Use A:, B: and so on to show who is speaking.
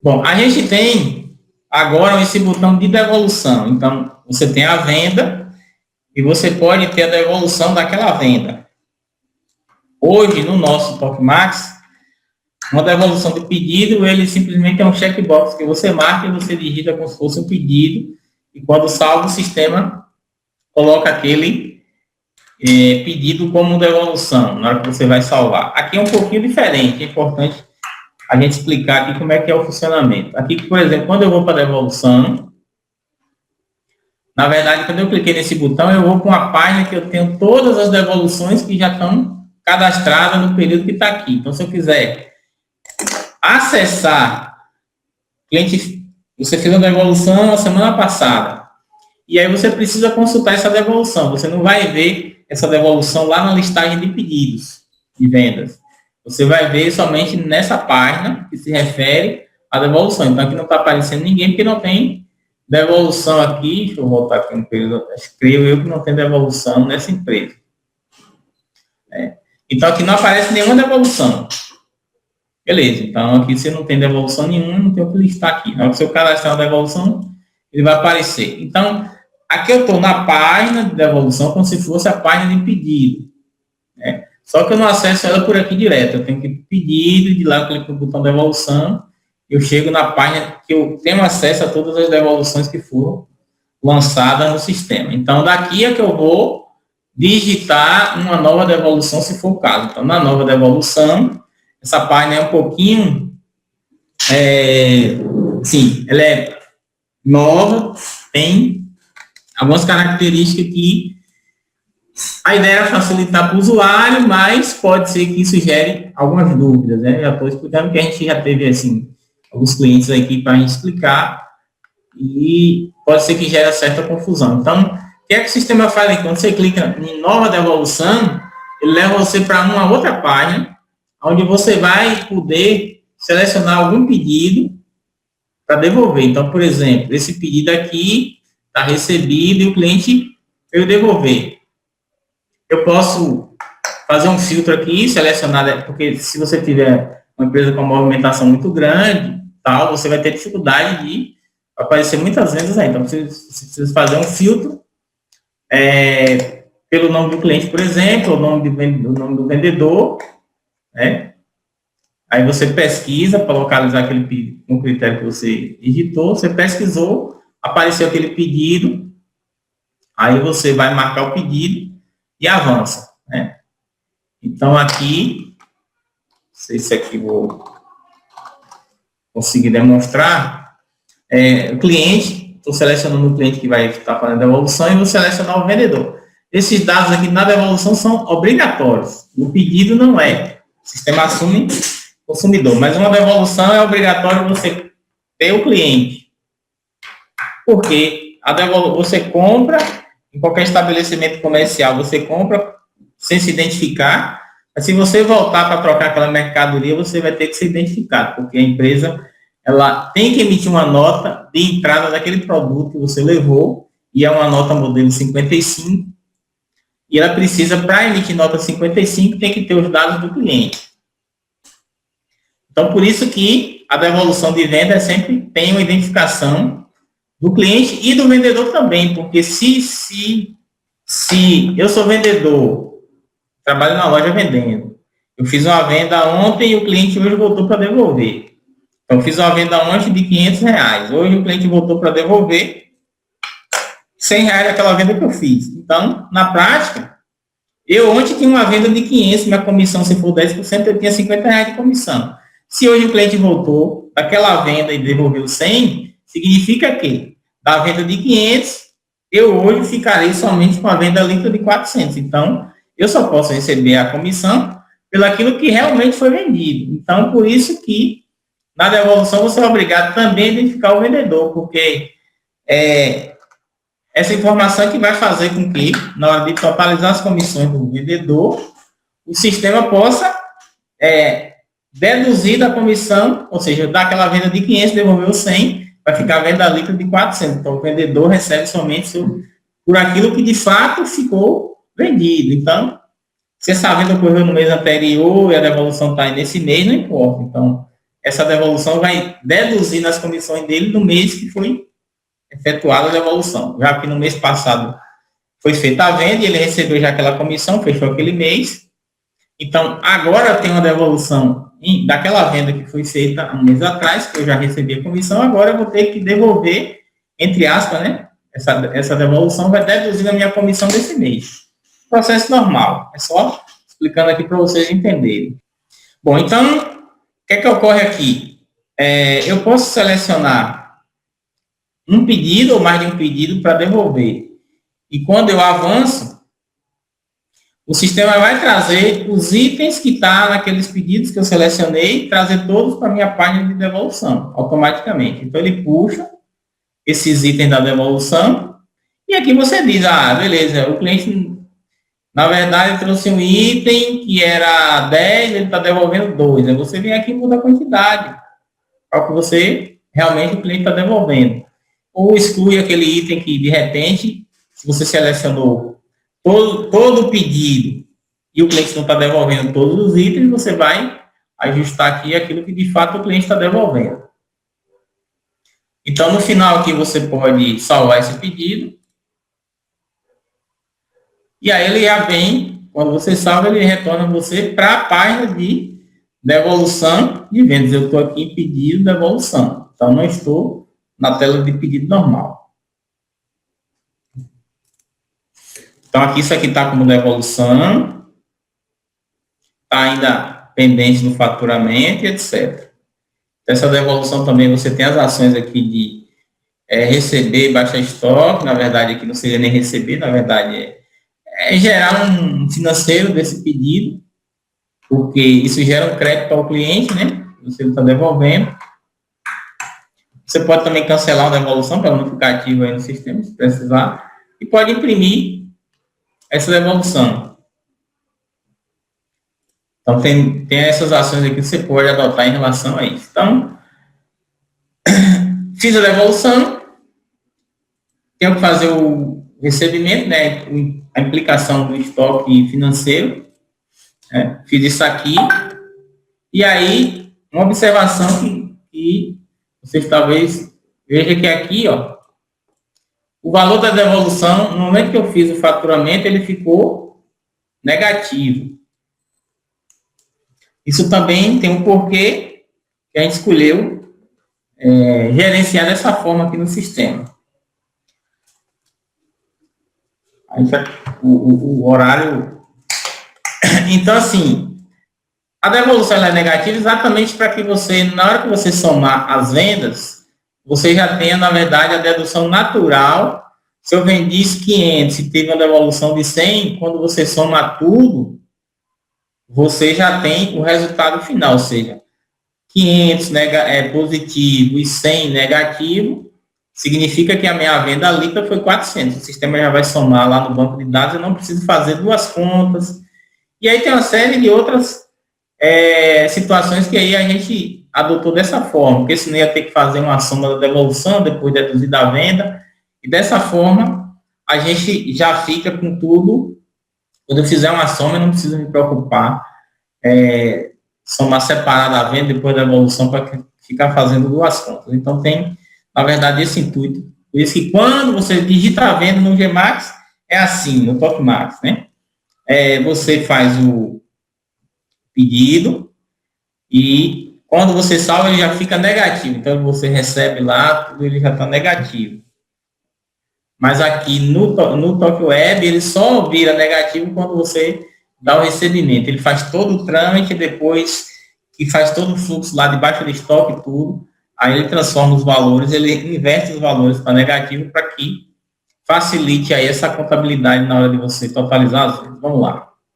A: Bom, a gente tem agora esse botão de devolução. Então, você tem a venda e você pode ter a devolução daquela venda. Hoje, no nosso Max, uma devolução de pedido, ele simplesmente é um checkbox que você marca e você digita como se fosse um pedido, e quando salva o sistema, coloca aquele pedido como devolução, na hora que você vai salvar. Aqui é um pouquinho diferente, é importante a gente explicar aqui como é que é o funcionamento. Aqui, por exemplo, quando eu vou para a devolução, na verdade, quando eu cliquei nesse botão, eu vou para uma página que eu tenho todas as devoluções que já estão cadastradas no período que está aqui. Então, se eu quiser acessar, cliente, você fez uma devolução na semana passada, e aí você precisa consultar essa devolução. Você não vai ver essa devolução lá na listagem de pedidos de vendas. Você vai ver somente nessa página que se refere à devolução. Então, aqui não está aparecendo ninguém, porque não tem devolução aqui. Deixa eu voltar aqui no período. Escrevo eu que não tem devolução nessa empresa. Então, aqui não aparece nenhuma devolução. Beleza, então aqui você não tem devolução nenhuma, não tem o que listar aqui. Na hora que você cadastrar uma devolução, ele vai aparecer. Então, aqui eu estou na página de devolução, como se fosse a página de pedido. Né? Só que eu não acesso ela por aqui direto. Eu tenho que ir para pedido, de lá eu clico no botão devolução, eu chego na página que eu tenho acesso a todas as devoluções que foram lançadas no sistema. Então, daqui é que eu vou digitar uma nova devolução, se for o caso. Então, na nova devolução, essa página é um pouquinho, sim, ela é nova, tem algumas características que a ideia é facilitar para o usuário, mas pode ser que isso gere algumas dúvidas, né? Já estou explicando que a gente já teve, assim, alguns clientes aqui para a gente explicar e pode ser que gere certa confusão. Então, o que é que o sistema faz aí? Quando você clica em nova devolução, ele leva você para uma outra página, onde você vai poder selecionar algum pedido para devolver. Então, por exemplo, esse pedido aqui está recebido e o cliente veio devolver. Eu posso fazer um filtro aqui, selecionar, porque se você tiver uma empresa com uma movimentação muito grande, tal, você vai ter dificuldade de aparecer muitas vendas aí. Então, você precisa fazer um filtro pelo nome do cliente, por exemplo, o nome do vendedor, né? Aí você pesquisa para localizar aquele pedido com o critério que você digitou, você pesquisou, apareceu aquele pedido, aí você vai marcar o pedido e avança, né? Então, aqui, não sei se aqui vou conseguir demonstrar, o cliente, estou selecionando o cliente que vai estar fazendo a devolução e vou selecionar o vendedor. Esses dados aqui na devolução são obrigatórios, no pedido não é. O sistema assume consumidor, mas uma devolução é obrigatório você ter o cliente. Porque você compra em qualquer estabelecimento comercial, você compra sem se identificar, mas se você voltar para trocar aquela mercadoria, você vai ter que se identificar, porque a empresa ela tem que emitir uma nota de entrada daquele produto que você levou, e é uma nota modelo 55, e ela precisa, para emitir nota 55, tem que ter os dados do cliente. Então, por isso que a devolução de venda sempre tem uma identificação do cliente e do vendedor também, porque se eu sou vendedor, trabalho na loja vendendo, eu fiz uma venda ontem e o cliente hoje voltou para devolver. Então, eu fiz uma venda ontem de R$500, hoje o cliente voltou para devolver R$100 daquela venda que eu fiz. Então, na prática, eu ontem tinha uma venda de 500, minha comissão, se for 10%, eu tinha R$50 de comissão. Se hoje o cliente voltou daquela venda e devolveu 100, significa que da venda de 500, eu hoje ficarei somente com a venda líquida de 400. Então, eu só posso receber a comissão pelo aquilo que realmente foi vendido. Então, por isso que na devolução você é obrigado também a identificar o vendedor, porque essa informação é que vai fazer com que, na hora de totalizar as comissões do vendedor, o sistema possa deduzir da comissão, ou seja, daquela venda de 500, devolveu 100, vai ficar a venda líquida de 400. Então, o vendedor recebe somente por aquilo que, de fato, ficou vendido. Então, se essa venda ocorreu no mês anterior e a devolução está nesse mês, não importa. Então, essa devolução vai deduzir nas comissões dele no mês que foi efetuada a devolução. Já que no mês passado foi feita a venda e ele recebeu já aquela comissão, fechou aquele mês. Então, agora tem uma devolução daquela venda que foi feita um mês atrás, que eu já recebi a comissão, agora eu vou ter que devolver, entre aspas, né? Essa devolução vai deduzir na minha comissão desse mês. Processo normal. É só explicando aqui para vocês entenderem. Bom, então, o que é que ocorre aqui? Eu posso selecionar um pedido ou mais de um pedido para devolver. E quando eu avanço, o sistema vai trazer os itens que estão naqueles pedidos que eu selecionei, trazer todos para a minha página de devolução, automaticamente. Então, ele puxa esses itens da devolução, e aqui você diz, beleza, o cliente, na verdade, trouxe um item que era 10, ele está devolvendo 2. Aí você vem aqui e muda a quantidade, para que você, realmente, o cliente está devolvendo. Ou exclui aquele item que, de repente, se você selecionou todo o pedido e o cliente não está devolvendo todos os itens, você vai ajustar aqui aquilo que, de fato, o cliente está devolvendo. Então, no final aqui, você pode salvar esse pedido. E aí ele já vem, quando você salva, ele retorna você para a página de devolução de vendas. Eu estou aqui em pedido de devolução. Então, não estou na tela de pedido normal. Então, aqui isso aqui está como devolução. Está ainda pendente do faturamento, etc. Essa devolução também, você tem as ações aqui de receber, baixar estoque. Na verdade, aqui não seria nem receber, na verdade é gerar um financeiro desse pedido, porque isso gera um crédito ao cliente, né? Você está devolvendo. Você pode também cancelar uma devolução para não ficar ativo aí no sistema, se precisar, e pode imprimir essa devolução. Então, tem essas ações aqui que você pode adotar em relação a isso. Então, fiz a devolução, tenho que fazer o recebimento, né, a implicação do estoque financeiro, né, fiz isso aqui, e aí, uma observação que vocês talvez vejam que aqui, ó, o valor da devolução, no momento que eu fiz o faturamento, ele ficou negativo. Isso também tem um porquê que a gente escolheu gerenciar dessa forma aqui no sistema. O horário... Então, assim, a devolução é negativa exatamente para que você, na hora que você somar as vendas, você já tenha, na verdade, a dedução natural. Se eu vendi 500 e teve uma devolução de 100, quando você soma tudo, você já tem o resultado final, ou seja, 500 positivo e 100 negativo, significa que a minha venda líquida foi 400. O sistema já vai somar lá no banco de dados, eu não preciso fazer duas contas. E aí tem uma série de outras situações que aí a gente adotou dessa forma, porque senão ia ter que fazer uma soma da devolução, depois deduzir da venda, e dessa forma a gente já fica com tudo. Quando eu fizer uma soma, eu não preciso me preocupar somar separado a venda depois da devolução para ficar fazendo duas contas. Então tem, na verdade, esse intuito. Por isso que quando você digita a venda no GMax, é assim, no TalkMax, né? Você faz o pedido e quando você salva, ele já fica negativo. Então, você recebe lá, tudo ele já está negativo. Mas aqui no TalkWeb, ele só vira negativo quando você dá o recebimento. Ele faz todo o trâmite, depois que faz todo o fluxo lá debaixo do estoque e tudo, aí ele transforma os valores, ele inverte os valores para negativo para que facilite aí essa contabilidade na hora de você totalizar as vendas. Vamos lá.